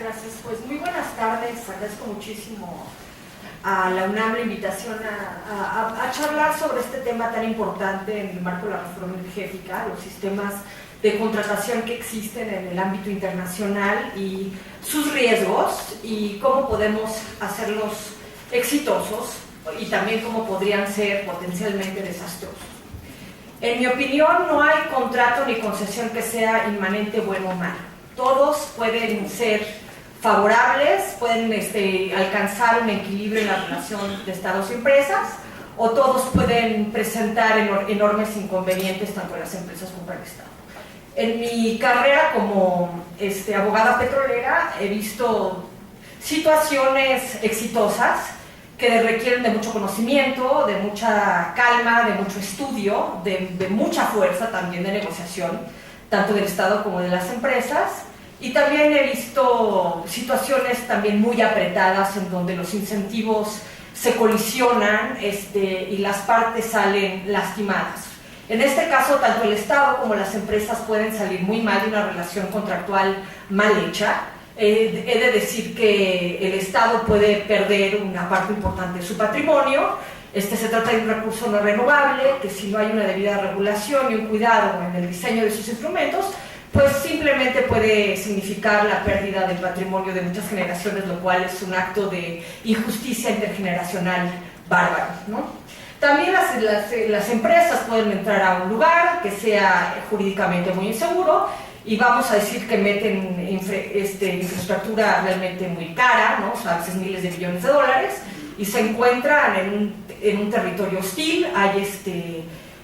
gracias. Pues muy buenas tardes. Agradezco muchísimo a la UNAM la invitación a charlar sobre este tema tan importante en el marco de la reforma energética, los sistemas de contratación que existen en el ámbito internacional y sus riesgos y cómo podemos hacerlos exitosos y también cómo podrían ser potencialmente desastrosos. En mi opinión, no hay contrato ni concesión que sea inmanente bueno o malo. Todos pueden ser favorables, pueden alcanzar un equilibrio en la relación de Estados y empresas, o todos pueden presentar enormes inconvenientes tanto en las empresas como en el Estado. En mi carrera como abogada petrolera he visto situaciones exitosas que requieren de mucho conocimiento, de mucha calma, de mucho estudio, de mucha fuerza también de negociación, tanto del Estado como de las empresas. Y también he visto situaciones también muy apretadas en donde los incentivos se colisionan y las partes salen lastimadas. En este caso, tanto el Estado como las empresas pueden salir muy mal de una relación contractual mal hecha. He de decir que el Estado puede perder una parte importante de su patrimonio. Se trata de un recurso no renovable, que si no hay una debida regulación y un cuidado en el diseño de sus instrumentos, pues simplemente puede significar la pérdida del patrimonio de muchas generaciones, lo cual es un acto de injusticia intergeneracional bárbaro, ¿no? También las empresas pueden entrar a un lugar que sea jurídicamente muy inseguro y vamos a decir que meten infraestructura realmente muy cara, ¿no? O sea, a veces miles de millones de dólares, y se encuentran en un territorio hostil, hay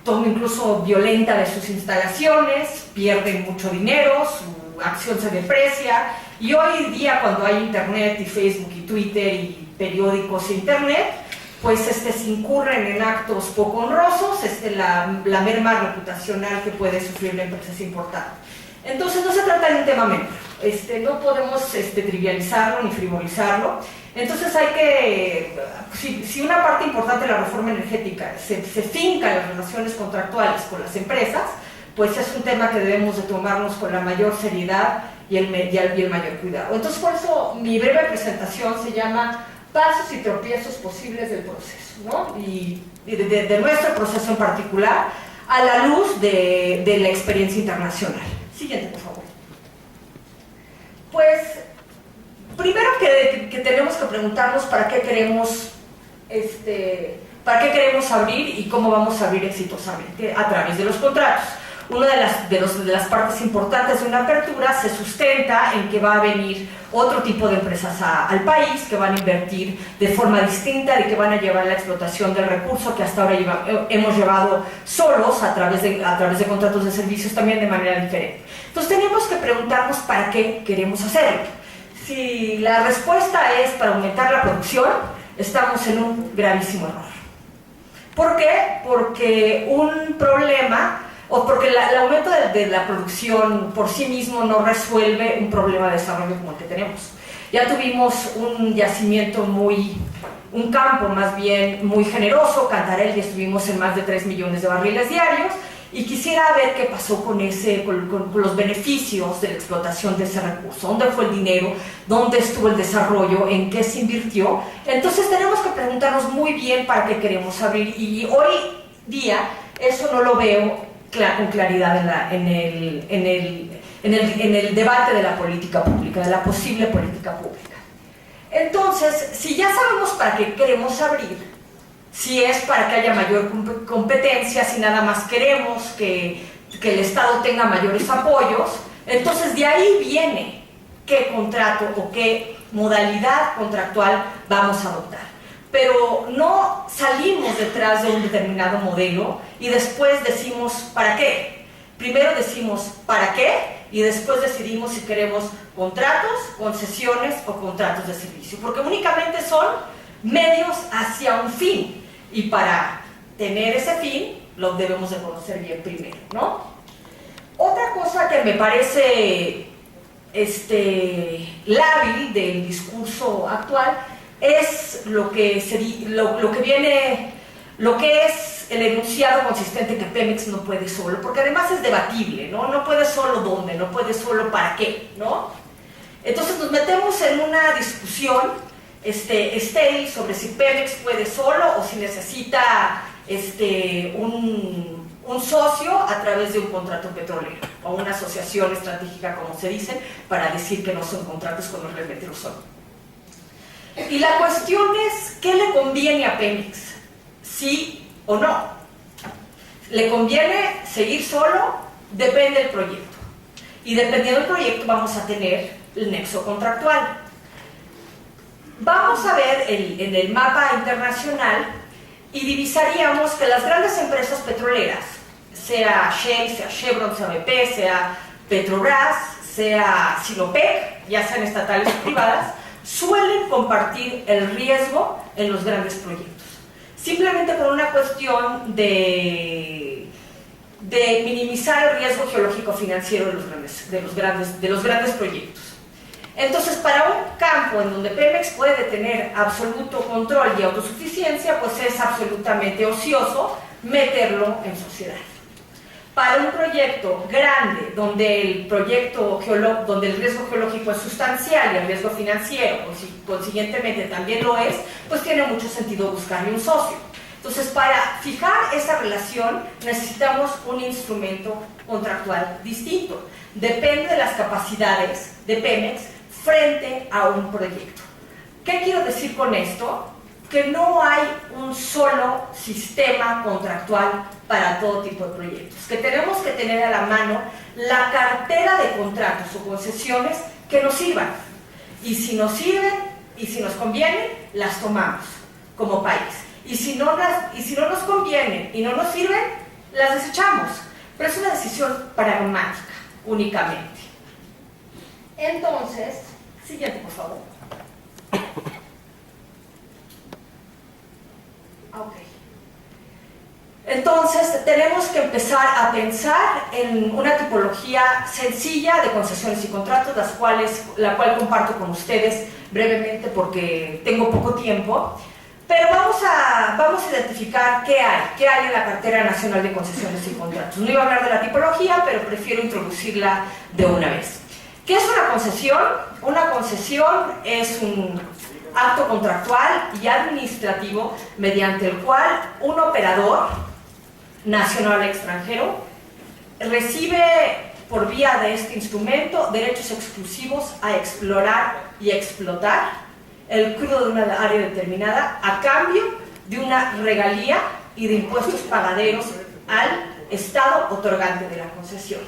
toma incluso violenta de sus instalaciones, pierden mucho dinero, su acción se deprecia, y hoy día cuando hay internet y Facebook y Twitter y periódicos e internet, pues se incurren en actos poco honrosos, la merma reputacional que puede sufrir la empresa es importante. Entonces no se trata de un tema menor, no podemos trivializarlo ni frivolizarlo. Entonces hay que, si una parte importante de la reforma energética se finca en las relaciones contractuales con las empresas, pues es un tema que debemos de tomarnos con la mayor seriedad y el mayor cuidado. Entonces por eso mi breve presentación se llama Pasos y tropiezos posibles del proceso, ¿no? Y de nuestro proceso en particular, a la luz de la experiencia internacional. Siguiente, por favor. Pues primero que tenemos que preguntarnos para qué queremos abrir y cómo vamos a abrir exitosamente a través de los contratos. Una de las partes importantes de una apertura se sustenta en que va a venir otro tipo de empresas al país, que van a invertir de forma distinta y que van a llevar la explotación del recurso que hasta ahora hemos llevado solos a través de contratos de servicios también de manera diferente. Entonces tenemos que preguntarnos para qué queremos hacerlo. Si la respuesta es para aumentar la producción, estamos en un gravísimo error. ¿Por qué? Porque el aumento de la producción por sí mismo no resuelve un problema de desarrollo como el que tenemos. Ya tuvimos un campo más bien muy generoso, Cantarell, y estuvimos en más de 3 millones de barriles diarios, y quisiera ver qué pasó con los beneficios de la explotación de ese recurso. ¿Dónde fue el dinero? ¿Dónde estuvo el desarrollo? ¿En qué se invirtió? Entonces tenemos que preguntarnos muy bien para qué queremos abrir, y hoy día eso no lo veo con claridad en el debate de la política pública, de la posible política pública. Entonces, si ya sabemos para qué queremos abrir, si es para que haya mayor competencia, si nada más queremos que el Estado tenga mayores apoyos, entonces de ahí viene qué contrato o qué modalidad contractual vamos a adoptar. Pero no salimos detrás de un determinado modelo y después decimos ¿para qué? Primero decimos ¿para qué? Y después decidimos si queremos contratos, concesiones o contratos de servicio, porque únicamente son medios hacia un fin, y para tener ese fin lo debemos de conocer bien primero, ¿no? Otra cosa que me parece lábil del discurso actual es lo que es el enunciado consistente que Pemex no puede solo, porque además es debatible, ¿no? No puede solo dónde, no puede solo para qué, ¿no? Entonces nos metemos en una discusión estéril sobre si Pemex puede solo o si necesita un socio a través de un contrato petrolero o una asociación estratégica, como se dice, para decir que no son contratos cuando realmente lo son. Y la cuestión es, ¿qué le conviene a Pemex? ¿Sí o no? ¿Le conviene seguir solo? Depende del proyecto. Y dependiendo del proyecto vamos a tener el nexo contractual. Vamos a ver en el mapa internacional y divisaríamos que las grandes empresas petroleras, sea Shell, sea Chevron, sea BP, sea Petrobras, sea Sinopec, ya sean estatales o privadas, suelen compartir el riesgo en los grandes proyectos. Simplemente por una cuestión de minimizar el riesgo geológico financiero de los grandes proyectos. Entonces, para un campo en donde Pemex puede tener absoluto control y autosuficiencia, pues es absolutamente ocioso meterlo en sociedad. Para un proyecto grande, donde el riesgo geológico es sustancial y el riesgo financiero, consiguientemente también lo es, pues tiene mucho sentido buscarle un socio. Entonces, para fijar esa relación necesitamos un instrumento contractual distinto. Depende de las capacidades de Pemex frente a un proyecto. ¿Qué quiero decir con esto? Que no hay un solo sistema contractual para todo tipo de proyectos, que tenemos que tener a la mano la cartera de contratos o concesiones que nos sirvan, y si nos sirven y si nos convienen, las tomamos como país, y si no nos convienen y no nos sirven, las desechamos, pero es una decisión pragmática únicamente. Entonces, siguiente por favor. Okay. Entonces, tenemos que empezar a pensar en una tipología sencilla de concesiones y contratos, la cual comparto con ustedes brevemente porque tengo poco tiempo, pero vamos a identificar qué hay en la cartera nacional de concesiones y contratos. No iba a hablar de la tipología, pero prefiero introducirla de una vez. ¿Qué es una concesión? Una concesión es un acto contractual y administrativo mediante el cual un operador nacional o extranjero recibe por vía de este instrumento derechos exclusivos a explorar y explotar el crudo de una área determinada a cambio de una regalía y de impuestos pagaderos al Estado otorgante de la concesión.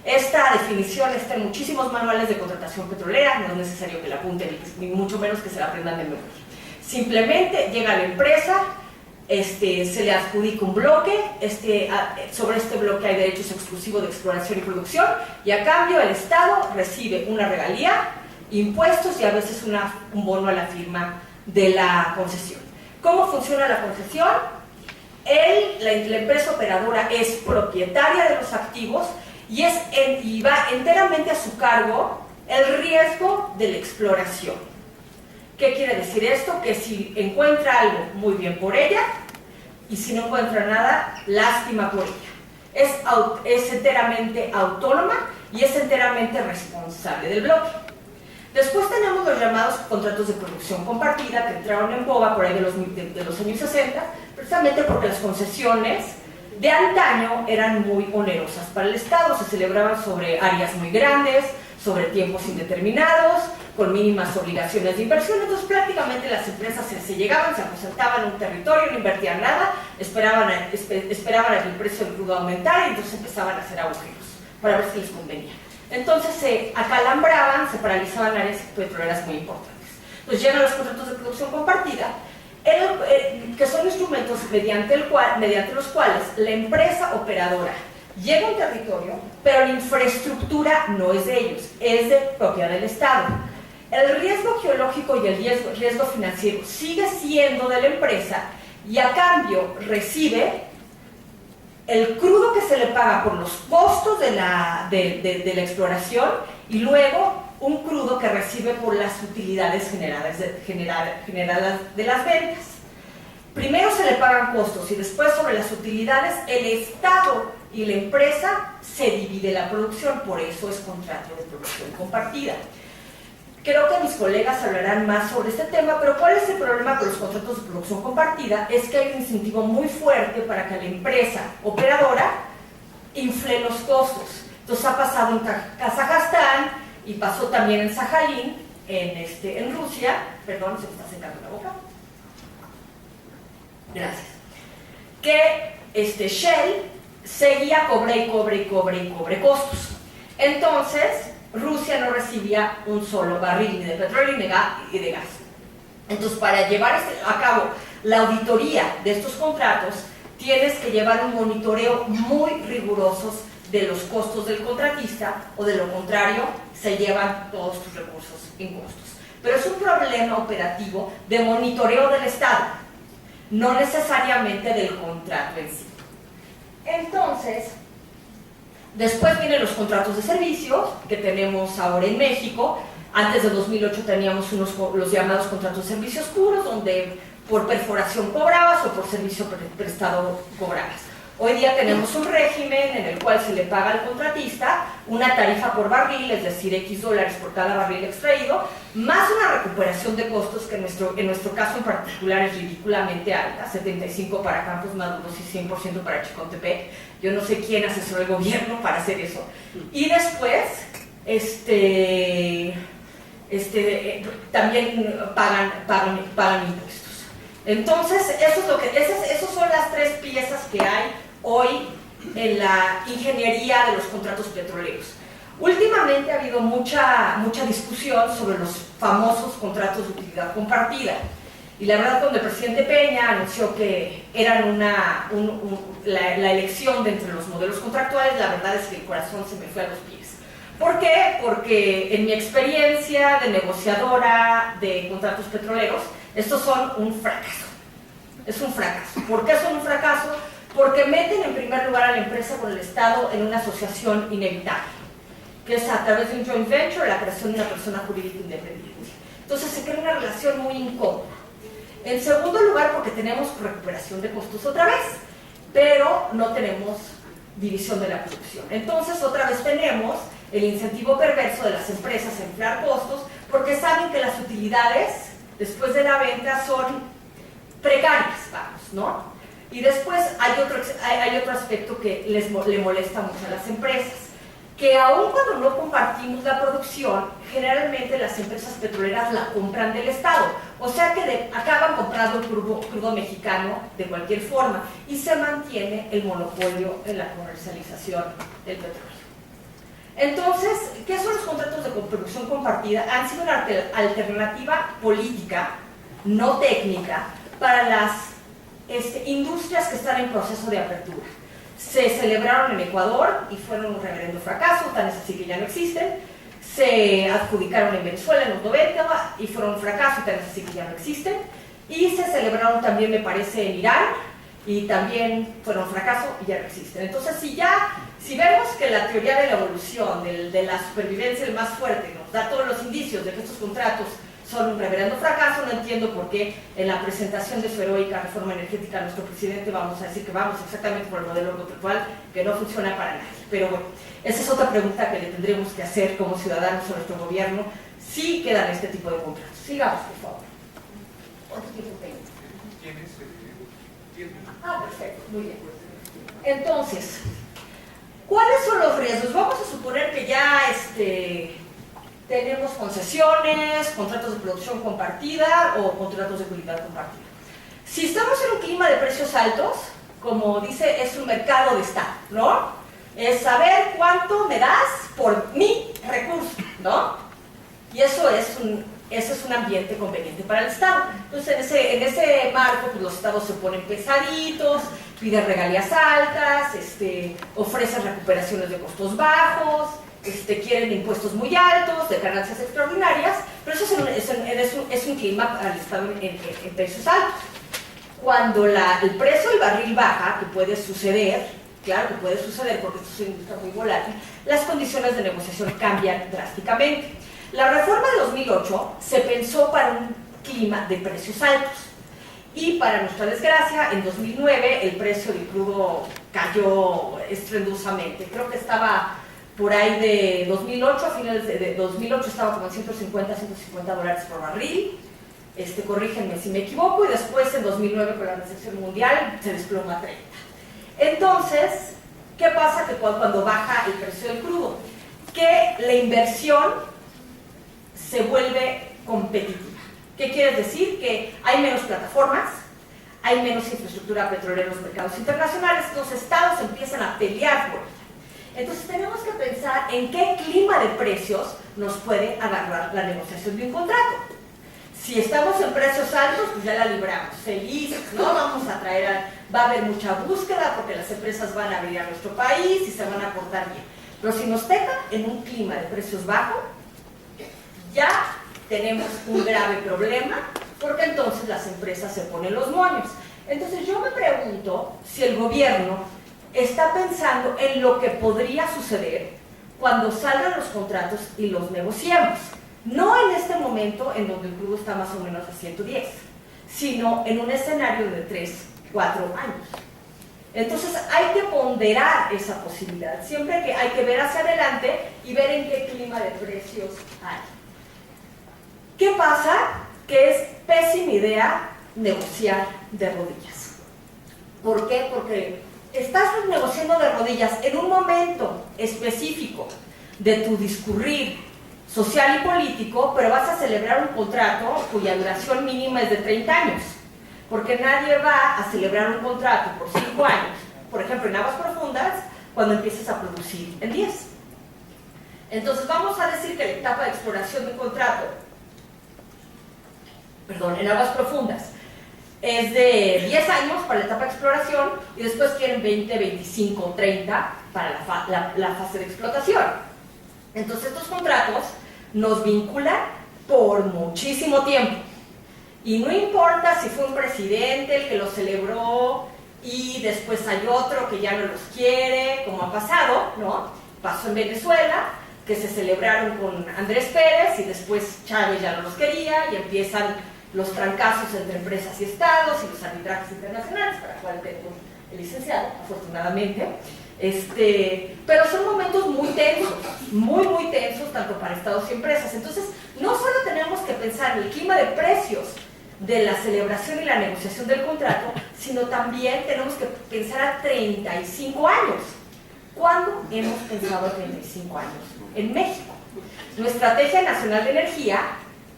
Esta definición está en muchísimos manuales de contratación petrolera, no es necesario que la apunten ni mucho menos que se la aprendan de memoria. Simplemente llega a la empresa, se le adjudica un bloque, sobre este bloque hay derechos exclusivos de exploración y producción, y a cambio el Estado recibe una regalía, impuestos y a veces un bono a la firma de la concesión. ¿Cómo funciona la concesión? La empresa operadora es propietaria de los activos y va enteramente a su cargo el riesgo de la exploración. ¿Qué quiere decir esto? Que si encuentra algo, muy bien por ella, y si no encuentra nada, lástima por ella. Es enteramente autónoma y es enteramente responsable del bloque. Después tenemos los llamados contratos de producción compartida, que entraron en boga por ahí de los años 60, precisamente porque las concesiones de antaño eran muy onerosas para el Estado, se celebraban sobre áreas muy grandes, sobre tiempos indeterminados, con mínimas obligaciones de inversión. Entonces prácticamente las empresas se llegaban, se aposentaban en un territorio, no invertían nada, esperaban a que el precio del crudo aumentara y entonces empezaban a hacer agujeros para ver si les convenía. Entonces se acalambraban, se paralizaban áreas petroleras muy importantes. Entonces llegan los contratos de producción compartida, que son instrumentos mediante los cuales la empresa operadora llega a un territorio, pero la infraestructura no es de ellos, es de propiedad del Estado. El riesgo geológico y el riesgo financiero sigue siendo de la empresa y a cambio recibe el crudo que se le paga por los costos de la exploración y luego un crudo que recibe por las utilidades generadas de las ventas. Primero se le pagan costos y después sobre las utilidades el Estado y la empresa se divide la producción, por eso es contrato de producción compartida. Creo que mis colegas hablarán más sobre este tema, pero ¿cuál es el problema con los contratos de producción compartida? Es que hay un incentivo muy fuerte para que la empresa operadora infle los costos. Entonces ha pasado en Kazajstán y pasó también en Sajalín, en Rusia. Perdón, se me está secando la boca. Gracias. Que Shell seguía cobre costos. Entonces, Rusia no recibía un solo barril ni de petróleo ni de gas. Entonces, para llevar a cabo la auditoría de estos contratos, tienes que llevar un monitoreo muy riguroso de los costos del contratista, o de lo contrario, se llevan todos tus recursos en costos. Pero es un problema operativo de monitoreo del Estado, no necesariamente del contrato en sí. Entonces, después vienen los contratos de servicios que tenemos ahora en México. Antes de 2008 teníamos los llamados contratos de servicios puros, donde por perforación cobrabas o por servicio prestado cobrabas. Hoy día tenemos un régimen en el cual se le paga al contratista una tarifa por barril, es decir, X dólares por cada barril extraído, más una recuperación de costos que en nuestro caso en particular es ridículamente alta, 75% para Campos Maduros y 100% para Chicontepec. Yo no sé quién asesoró el gobierno para hacer eso. Y después, también pagan impuestos. Entonces, esas son las tres piezas que hay hoy en la ingeniería de los contratos petroleros. Últimamente ha habido mucha discusión sobre los famosos contratos de utilidad compartida. Y la verdad, cuando el presidente Peña anunció que eran la elección de entre los modelos contractuales, la verdad es que el corazón se me fue a los pies. ¿Por qué? Porque en mi experiencia de negociadora de contratos petroleros, estos son un fracaso. Es un fracaso. ¿Por qué son un fracaso? Porque meten en primer lugar a la empresa con el Estado en una asociación inevitable, que es a través de un joint venture, la creación de una persona jurídica independiente. Entonces se crea una relación muy incómoda. En segundo lugar, porque tenemos recuperación de costos otra vez, pero no tenemos división de la producción. Entonces otra vez tenemos el incentivo perverso de las empresas a inflar costos, porque saben que las utilidades después de la venta son precarias, vamos, ¿no? Y después hay otro aspecto que le molesta mucho a las empresas, que aun cuando no compartimos la producción, generalmente las empresas petroleras la compran del Estado, o sea que acaban comprando el crudo mexicano de cualquier forma, y se mantiene el monopolio en la comercialización del petróleo. Entonces, ¿qué son los contratos de producción compartida? Han sido una alternativa política, no técnica, para las industrias que están en proceso de apertura. Se celebraron en Ecuador y fueron un reverendo fracaso, tan es así que ya no existen. Se adjudicaron en Venezuela en los 90 y fueron un fracaso, tan es así que ya no existen. Y se celebraron también, me parece, en Irán y también fueron un fracaso y ya no existen. Entonces, si vemos que la teoría de la evolución, de la supervivencia del más fuerte, nos da todos los indicios de que estos contratos son un reverendo fracaso, no entiendo por qué en la presentación de su heroica reforma energética nuestro presidente vamos a decir que vamos exactamente por el modelo contractual, que no funciona para nadie. Pero bueno, esa es otra pregunta que le tendremos que hacer como ciudadanos a nuestro gobierno si quedan este tipo de contratos. Sigamos, por favor. ¿Cuánto tiempo tengo? ¿Tienes tiempo? Perfecto, muy bien. Entonces, ¿cuáles son los riesgos? Vamos a suponer que ya tenemos concesiones, contratos de producción compartida o contratos de utilidad compartida. Si estamos en un clima de precios altos, como dice, es un mercado de Estado, ¿no? Es saber cuánto me das por mi recurso, ¿no? Y eso es un ambiente conveniente para el Estado. Entonces, en ese marco, pues, los Estados se ponen pesaditos, piden regalías altas, ofrecen recuperaciones de costos bajos, quieren impuestos muy altos, de ganancias extraordinarias, pero eso es un clima al Estado en precios altos. Cuando el precio del barril baja, que puede suceder, claro que puede suceder porque esto es una industria muy volátil, las condiciones de negociación cambian drásticamente. La reforma de 2008 se pensó para un clima de precios altos y para nuestra desgracia, en 2009 el precio del crudo cayó estruendosamente. Creo que estaba por ahí de 2008, a finales de 2008 estaba como en $150 por barril, corrígenme si me equivoco, y después en 2009 con la recesión mundial se desploma a 30. Entonces, ¿qué pasa que cuando baja el precio del crudo? Que la inversión se vuelve competitiva. ¿Qué quiere decir? Que hay menos plataformas, hay menos infraestructura petrolera en los mercados internacionales, los estados empiezan a pelear por ella. Entonces tenemos que pensar en qué clima de precios nos puede agarrar la negociación de un contrato. Si estamos en precios altos, pues ya la libramos, felices, ¿no? Vamos a va a haber mucha búsqueda porque las empresas van a venir a nuestro país y se van a portar bien. Pero si nos toca en un clima de precios bajos, ya tenemos un grave problema, porque entonces las empresas se ponen los moños. Entonces yo me pregunto si el gobierno está pensando en lo que podría suceder cuando salgan los contratos y los negociemos. No en este momento en donde el crudo está más o menos a 110, sino en un escenario de 3, 4 años. Entonces hay que ponderar esa posibilidad, siempre que hay que ver hacia adelante y ver en qué clima de precios hay. ¿Qué pasa? Que es pésima idea negociar de rodillas. ¿Por qué? Porque estás negociando de rodillas en un momento específico de tu discurrir social y político, pero vas a celebrar un contrato cuya duración mínima es de 30 años. Porque nadie va a celebrar un contrato por 5 años, por ejemplo en aguas profundas, cuando empieces a producir en 10. Entonces vamos a decir que la etapa de exploración de un contrato, en aguas profundas, es de 10 años para la etapa de exploración y después quieren 20, 25, 30 para la fase de explotación. Entonces estos contratos nos vinculan por muchísimo tiempo. Y no importa si fue un presidente el que lo celebró y después hay otro que ya no los quiere, como ha pasado, ¿no? Pasó en Venezuela, que se celebraron con Andrés Pérez y después Chávez ya no los quería y empiezan los trancazos entre empresas y estados y los arbitrajes internacionales, para cual tengo el licenciado, afortunadamente. Pero son momentos muy tensos, muy tensos, tanto para estados y empresas. Entonces, no solo tenemos que pensar en el clima de precios de la celebración y la negociación del contrato, sino también tenemos que pensar a 35 años. ¿Cuándo hemos pensado a 35 años? En México. Nuestra Estrategia Nacional de Energía,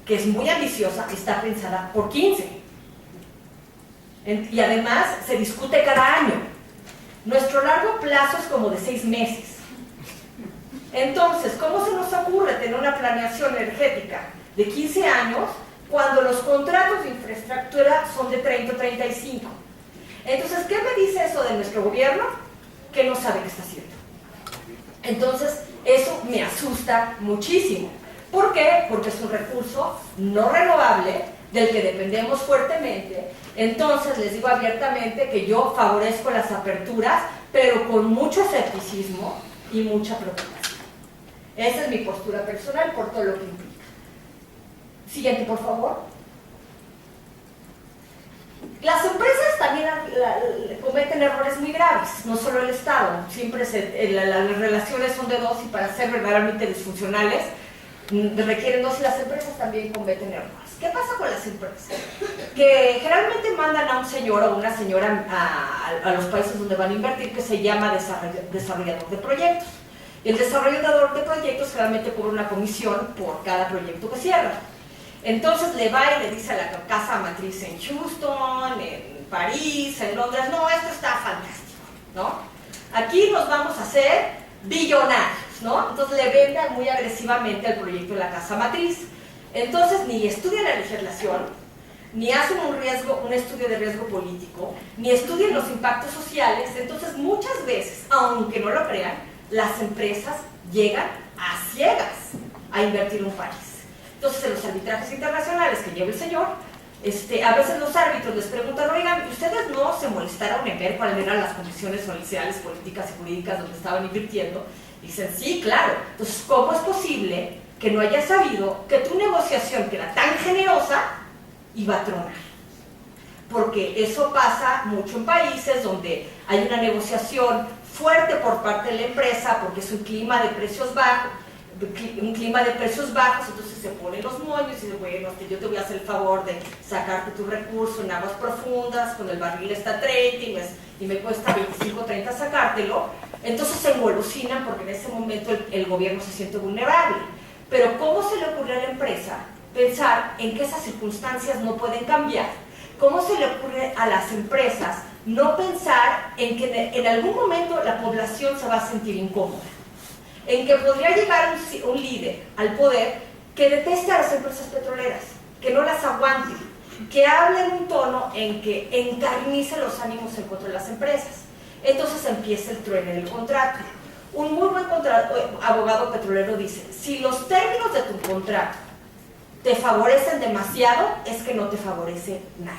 que es muy ambiciosa, está pensada por 15. Y además se discute cada año. Nuestro largo plazo es como de 6 meses. Entonces, ¿cómo se nos ocurre tener una planeación energética de 15 años cuando los contratos de infraestructura son de 30 o 35? Entonces, ¿qué me dice eso de nuestro gobierno? Que no sabe qué está haciendo. Entonces, eso me asusta muchísimo. ¿Por qué? Porque es un recurso no renovable del que dependemos fuertemente. Entonces les digo abiertamente que yo favorezco las aperturas, pero con mucho escepticismo y mucha preocupación. Esa es mi postura personal por todo lo que implica. Siguiente, por favor. Las empresas también cometen errores muy graves, no solo el Estado. Siempre las relaciones son de dos y para ser verdaderamente disfuncionales requieren dos, y las empresas también cometen errores. ¿Qué pasa con las empresas? Que generalmente mandan a un señor o una señora a los países donde van a invertir, que se llama desarrollador de proyectos. Y el desarrollador de proyectos generalmente cobra una comisión por cada proyecto que cierra. Entonces le va y le dice a la casa matriz en Houston, en París, en Londres: no, esto está fantástico, ¿no? Aquí nos vamos a hacer billonarios, ¿no? Entonces le vendan muy agresivamente el proyecto de la casa matriz. Entonces ni estudian la legislación, ni hacen un estudio de riesgo político, ni estudian los impactos sociales. Entonces muchas veces, aunque no lo crean, las empresas llegan a ciegas a invertir en un país. Entonces en los arbitrajes internacionales que lleva el señor, a veces los árbitros les preguntan: oigan, ¿ustedes no se molestaron en ver cuáles eran las condiciones sociales, políticas y jurídicas donde estaban invirtiendo? Y dicen: sí, claro. Entonces, ¿cómo es posible que no hayas sabido que tu negociación, que era tan generosa, iba a tronar? Porque eso pasa mucho en países donde hay una negociación fuerte por parte de la empresa porque es un clima de precios bajos, entonces se ponen los moños y dicen, bueno, yo te voy a hacer el favor de sacarte tu recurso en aguas profundas, con el barril está a 30 y me cuesta 25 o 30 sacártelo. Entonces se engolosinan porque en ese momento el gobierno se siente vulnerable. Pero ¿cómo se le ocurre a la empresa pensar en que esas circunstancias no pueden cambiar? ¿Cómo se le ocurre a las empresas no pensar en que en algún momento la población se va a sentir incómoda? En que podría llegar un líder al poder que deteste a las empresas petroleras, que no las aguante, que hable en un tono en que encarnice los ánimos en contra de las empresas. Entonces empieza el truene del contrato. Un muy buen abogado petrolero dice, si los términos de tu contrato te favorecen demasiado, es que no te favorece nada.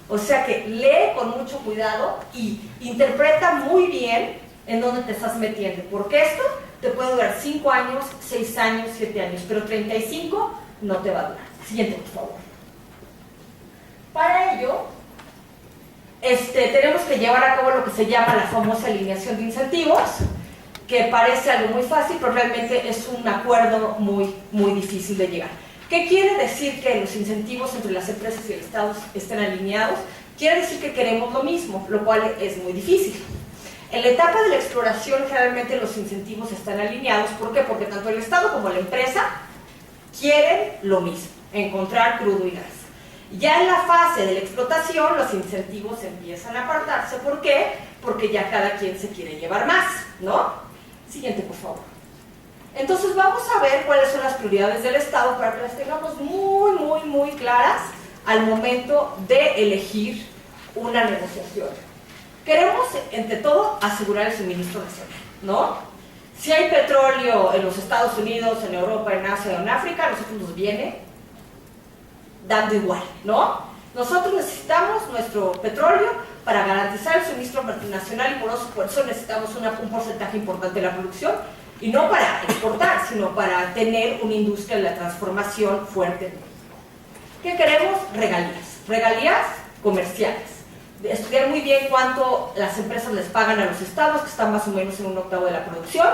O sea que lee con mucho cuidado y interpreta muy bien en dónde te estás metiendo, porque esto te puede durar 5 años, 6 años, 7 años, pero 35 no te va a durar. Siguiente, por favor. Para ello, tenemos que llevar a cabo lo que se llama la famosa alineación de incentivos, que parece algo muy fácil, pero realmente es un acuerdo muy, muy difícil de llegar. ¿Qué quiere decir que los incentivos entre las empresas y el Estado estén alineados? Quiere decir que queremos lo mismo, lo cual es muy difícil. En la etapa de la exploración, generalmente los incentivos están alineados. ¿Por qué? Porque tanto el Estado como la empresa quieren lo mismo, encontrar crudo y gas. Ya en la fase de la explotación, los incentivos empiezan a apartarse. ¿Por qué? Porque ya cada quien se quiere llevar más, ¿no? Siguiente, por favor. Entonces vamos a ver cuáles son las prioridades del Estado para que las tengamos muy, muy, muy claras al momento de elegir una negociación. Queremos, entre todo, asegurar el suministro nacional, ¿no? Si hay petróleo en los Estados Unidos, en Europa, en Asia o en África, a nosotros nos viene dando igual, ¿no? Nosotros necesitamos nuestro petróleo para garantizar el suministro nacional y por eso necesitamos un porcentaje importante de la producción, y no para exportar, sino para tener una industria de la transformación fuerte. ¿Qué queremos? Regalías comerciales. Estudiar muy bien cuánto las empresas les pagan a los estados, que están más o menos en 1/8 de la producción,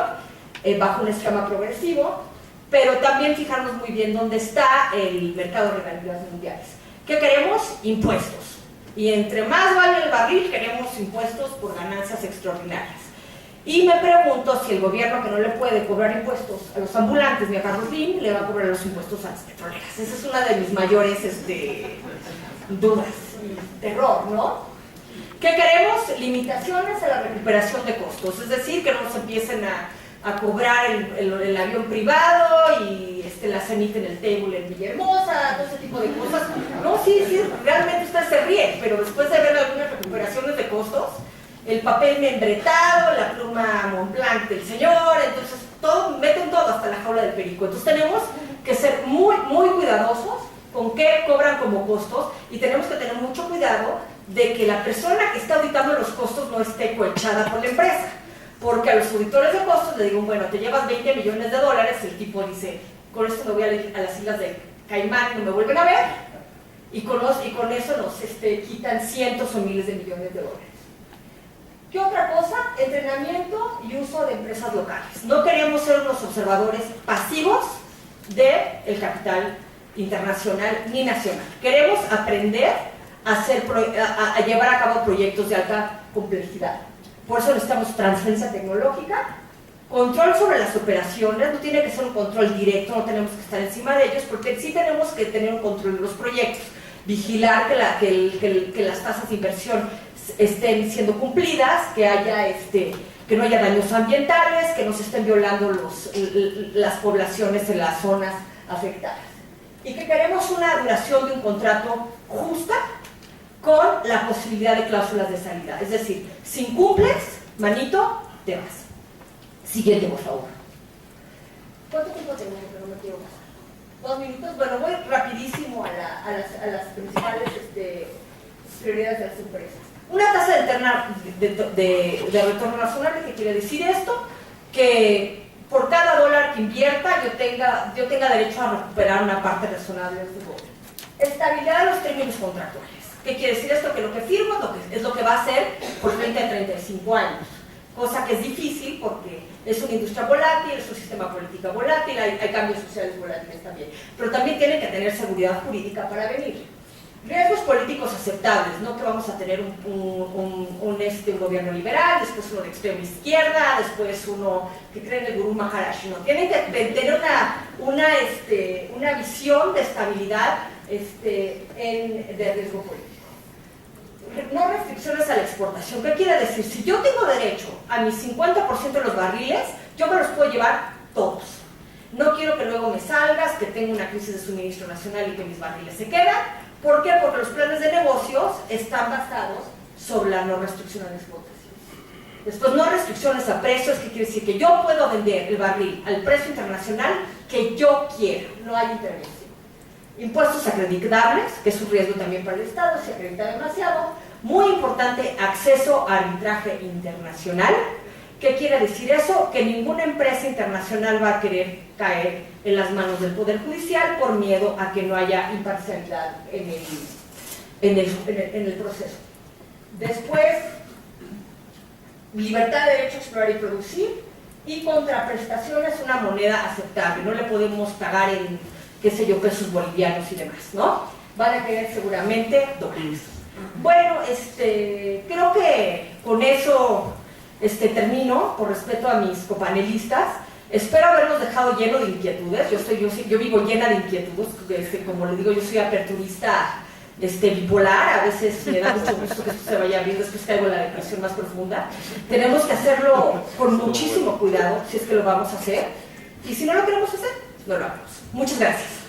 bajo un esquema progresivo, pero también fijarnos muy bien dónde está el mercado de regalías mundiales. ¿Qué queremos? Impuestos. Y entre más vale el barril, queremos impuestos por ganancias extraordinarias. Y me pregunto si el gobierno, que no le puede cobrar impuestos a los ambulantes ni a Carlos Slim, le va a cobrar los impuestos a las petroleras. Esa es una de mis mayores dudas y terror, ¿no? ¿Qué queremos? Limitaciones a la recuperación de costos, es decir, que no nos empiecen a cobrar el avión privado y la cenita en el table en Villahermosa, todo ese tipo de cosas. No, sí, realmente usted se ríe, pero después de ver algunas recuperaciones de costos, el papel membretado, la pluma Montblanc del señor, entonces meten todo hasta la jaula del perico. Entonces tenemos que ser muy, muy cuidadosos con qué cobran como costos y tenemos que tener mucho cuidado de que la persona que está auditando los costos no esté cohechada por la empresa. Porque a los auditores de costos le digo, bueno, te llevas 20 millones de dólares, el tipo dice, con esto me voy a las islas de Caimán y no me vuelven a ver, y con eso nos quitan cientos o miles de millones de dólares. ¿Qué otra cosa? Entrenamiento y uso de empresas locales. No queremos ser unos observadores pasivos del capital internacional ni nacional. Queremos aprender a llevar a cabo proyectos de alta complejidad. Por eso necesitamos transferencia tecnológica, control sobre las operaciones. No tiene que ser un control directo, no tenemos que estar encima de ellos, porque sí tenemos que tener un control de los proyectos, vigilar que las tasas de inversión estén siendo cumplidas, que no haya daños ambientales, que no se estén violando las poblaciones en las zonas afectadas. Y que queremos una duración de un contrato justa con la posibilidad de cláusulas de salida. Es decir, si incumples, manito, te vas. Siguiente, por favor. ¿Cuánto tiempo tengo? Que no me quiero pasar. 2 minutos. Bueno, voy rapidísimo a las principales prioridades de las empresas. Una tasa de retorno razonable. ¿Qué quiere decir esto? Que por cada dólar que invierta yo tenga derecho a recuperar una parte razonable de ese dólar. Estabilidad de los términos contractuales. ¿Qué quiere decir esto? Que lo que firmo es lo que va a ser por 30 a 35 años. cosa que es difícil porque es una industria volátil, es un sistema político volátil, hay cambios sociales volátiles también, pero también tienen que tener seguridad jurídica para venir. Riesgos políticos aceptables, no que vamos a tener un gobierno liberal, después uno de extrema izquierda, después uno que cree en el gurú Maharaj, no, tienen que tener una visión de estabilidad de riesgo político. No restricciones a la exportación. ¿Qué quiere decir? Si yo tengo derecho a mis 50% de los barriles, yo me los puedo llevar todos. No quiero que luego me salgas, que tenga una crisis de suministro nacional y que mis barriles se quedan. ¿Por qué? Porque los planes de negocios están basados sobre la no restricción a la exportación. Después, no restricciones a precios, que quiere decir que yo puedo vender el barril al precio internacional que yo quiera, no hay intervención. Impuestos acreditables, que es un riesgo también para el Estado, se acredita demasiado. Muy importante, acceso a arbitraje internacional. ¿Qué quiere decir eso? Que ninguna empresa internacional va a querer caer en las manos del Poder Judicial por miedo a que no haya imparcialidad en el proceso. Después, libertad de derecho a explorar y producir, y contraprestación es una moneda aceptable, no le podemos pagar en, qué sé yo, pesos bolivianos y demás, ¿no? Van a querer seguramente dólares. Bueno, creo que con eso termino, por respeto a mis copanelistas. Espero haberlos dejado lleno de inquietudes. Yo vivo llena de inquietudes, como le digo, yo soy aperturista bipolar, a veces me da mucho gusto que esto se vaya abriendo, después caigo en la depresión más profunda. Tenemos que hacerlo con muchísimo cuidado, si es que lo vamos a hacer, y si no lo queremos hacer, no lo hagamos. Muchas gracias.